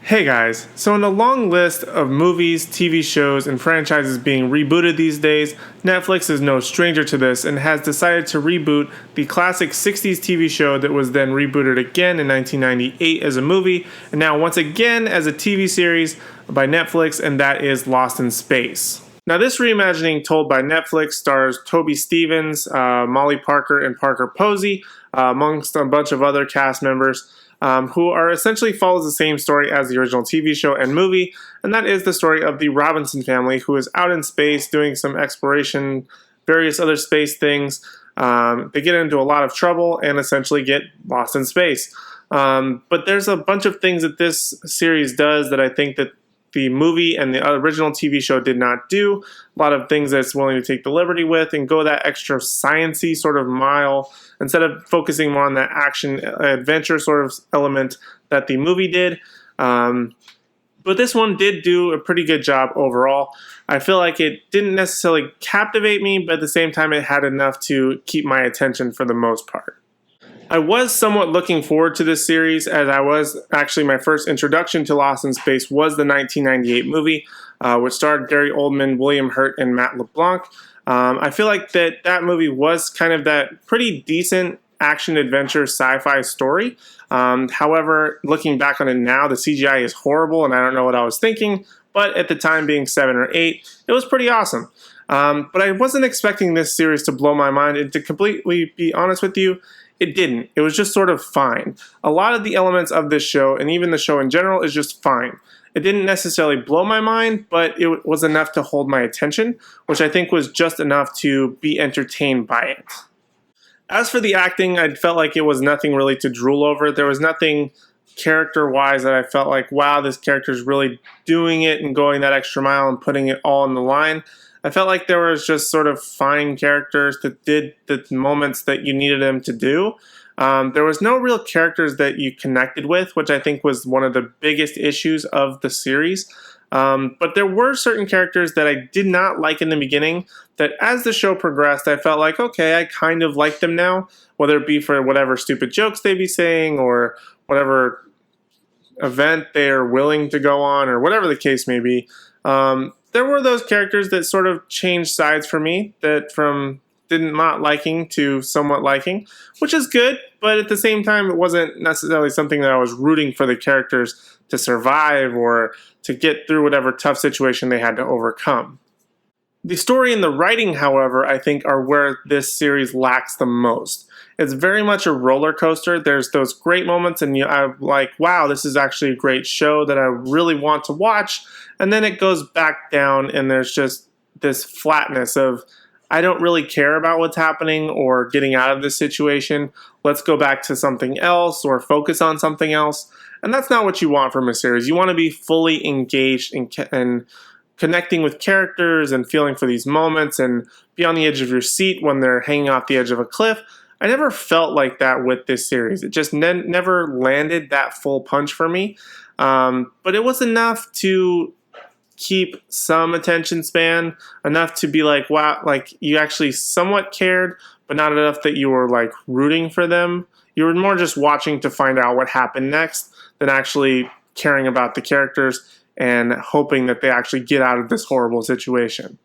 Hey guys, so in a long list of movies, TV shows, and franchises being rebooted these days, Netflix is no stranger to this and has decided to reboot the classic 60s TV show that was then rebooted again in 1998 as a movie, and now once again as a TV series by Netflix, and that is Lost in Space. Now this reimagining told by Netflix stars Toby Stephens, Molly Parker, and Parker Posey, amongst a bunch of other cast members. Who are essentially follows the same story as the original TV show and movie, and that is the story of the Robinson family who is out in space doing some exploration, various other space things. They get into a lot of trouble and essentially get lost in space. But there's a bunch of things that this series does that I think that the movie and the original TV show did not do. A lot of things that it's willing to take the liberty with and go that extra science-y sort of mile instead of focusing more on that action adventure sort of element that the movie did. But this one did do a pretty good job overall. I feel like it didn't necessarily captivate me, but at the same time it had enough to keep my attention for the most part. I was somewhat looking forward to this series, as I was actually my first introduction to Lost in Space was the 1998 movie, which starred Gary Oldman, William Hurt, and Matt LeBlanc. I feel like that movie was kind of that pretty decent action-adventure sci-fi story. However, looking back on it now, the CGI is horrible, and I don't know what I was thinking, but at the time being 7 or 8, it was pretty awesome. But I wasn't expecting this series to blow my mind, and to completely be honest with you, it didn't. It was just sort of fine. A lot of the elements of this show, and even the show in general, is just fine. It didn't necessarily blow my mind, but it was enough to hold my attention, which I think was just enough to be entertained by it. As for the acting, I felt like it was nothing really to drool over. There was nothing character-wise that I felt like, wow, this character's really doing it and going that extra mile and putting it all on the line. I felt like there was just sort of fine characters that did the moments that you needed them to do. There was no real characters that you connected with, which I think was one of the biggest issues of the series. But there were certain characters that I did not like in the beginning that as the show progressed, I felt like, okay, I kind of like them now, whether it be for whatever stupid jokes they be saying or whatever event they are willing to go on or whatever the case may be. There were those characters that sort of changed sides for me, that from not liking to somewhat liking, which is good, but at the same time, it wasn't necessarily something that I was rooting for the characters to survive or to get through whatever tough situation they had to overcome. The story and the writing, however, I think are where this series lacks the most. It's very much a roller coaster. There's those great moments and I'm like, wow, this is actually a great show that I really want to watch. And then it goes back down and there's just this flatness of, I don't really care about what's happening or getting out of this situation. Let's go back to something else or focus on something else. And that's not what you want from a series. You want to be fully engaged and connecting with characters and feeling for these moments and be on the edge of your seat when they're hanging off the edge of a cliff. I never felt like that with this series. It just never landed that full punch for me. But it was enough to keep some attention span, enough to be like, wow, like you actually somewhat cared, but not enough that you were like rooting for them. You were more just watching to find out what happened next than actually caring about the characters and hoping that they actually get out of this horrible situation.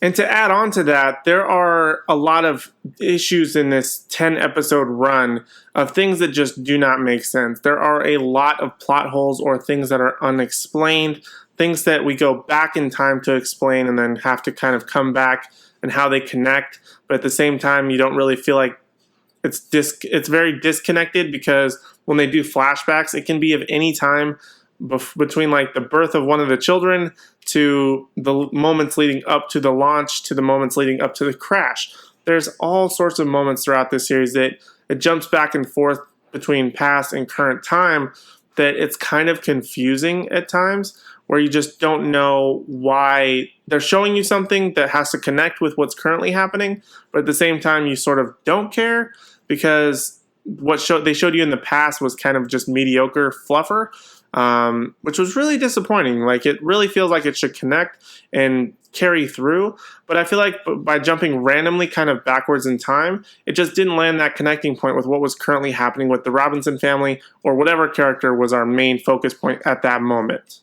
And to add on to that, there are a lot of issues in this 10-episode run of things that just do not make sense. There are a lot of plot holes or things that are unexplained, things that we go back in time to explain and then have to kind of come back and how they connect. But at the same time, you don't really feel like it's very disconnected, because when they do flashbacks, it can be of any time between like the birth of one of the children to the moments leading up to the launch to the moments leading up to the crash. There's all sorts of moments throughout this series that it jumps back and forth between past and current time that it's kind of confusing at times, where you just don't know why they're showing you something that has to connect with what's currently happening, but at the same time you sort of don't care because what they showed you in the past was kind of just mediocre fluffer. which was really disappointing. Like, it really feels like it should connect and carry through, but I feel like by jumping randomly kind of backwards in time, it just didn't land that connecting point with what was currently happening with the Robinson family or whatever character was our main focus point at that moment.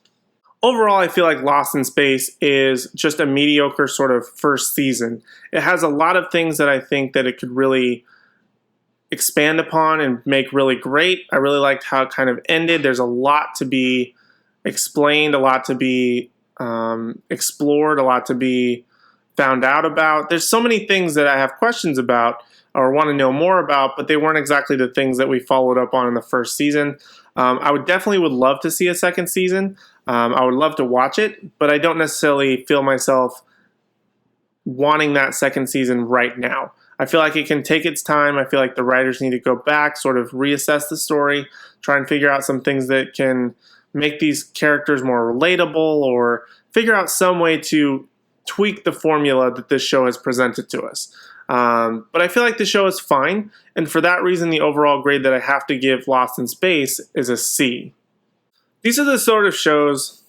Overall, I feel like Lost in Space is just a mediocre sort of first season. It has a lot of things that I think that it could really expand upon and make really great. I really liked how it kind of ended. There's a lot to be explained, a lot to be explored, a lot to be found out about. There's so many things that I have questions about or want to know more about, but they weren't exactly the things that we followed up on in the first season. I would love to see a second season. I would love to watch it, but I don't necessarily feel myself wanting that second season right now. I feel like it can take its time. I feel like the writers need to go back, sort of reassess the story, try and figure out some things that can make these characters more relatable, or figure out some way to tweak the formula that this show has presented to us. But I feel like the show is fine, and for that reason, the overall grade that I have to give Lost in Space is a C. These are the sort of shows,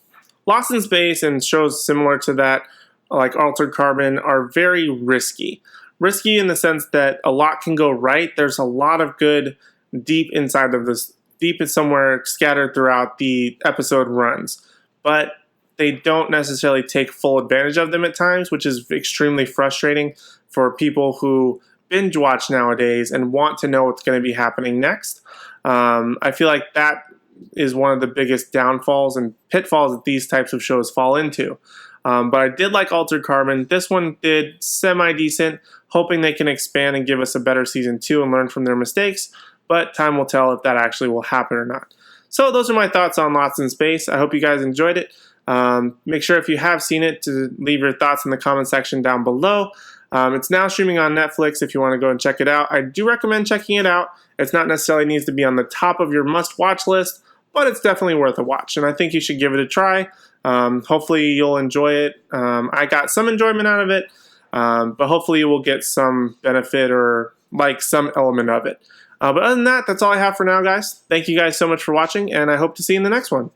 Lost in Space and shows similar to that, like Altered Carbon, are very risky. Risky in the sense that a lot can go right. There's a lot of good deep inside of this, deep is somewhere scattered throughout the episode runs, but they don't necessarily take full advantage of them at times, which is extremely frustrating for people who binge watch nowadays and want to know what's going to be happening next. I feel like that is one of the biggest downfalls and pitfalls that these types of shows fall into. But I did like Altered Carbon. This one did semi-decent, hoping they can expand and give us a better season 2 and learn from their mistakes, but time will tell if that actually will happen or not. So those are my thoughts on Lost in Space. I hope you guys enjoyed it. Make sure if you have seen it to leave your thoughts in the comment section down below. It's now streaming on Netflix if you want to go and check it out. I do recommend checking it out. It's not necessarily needs to be on the top of your must-watch list, but it's definitely worth a watch, and I think you should give it a try. Hopefully you'll enjoy it. I got some enjoyment out of it, but hopefully you will get some benefit or like some element of it. But other than that, that's all I have for now, guys. Thank you guys so much for watching, and I hope to see you in the next one.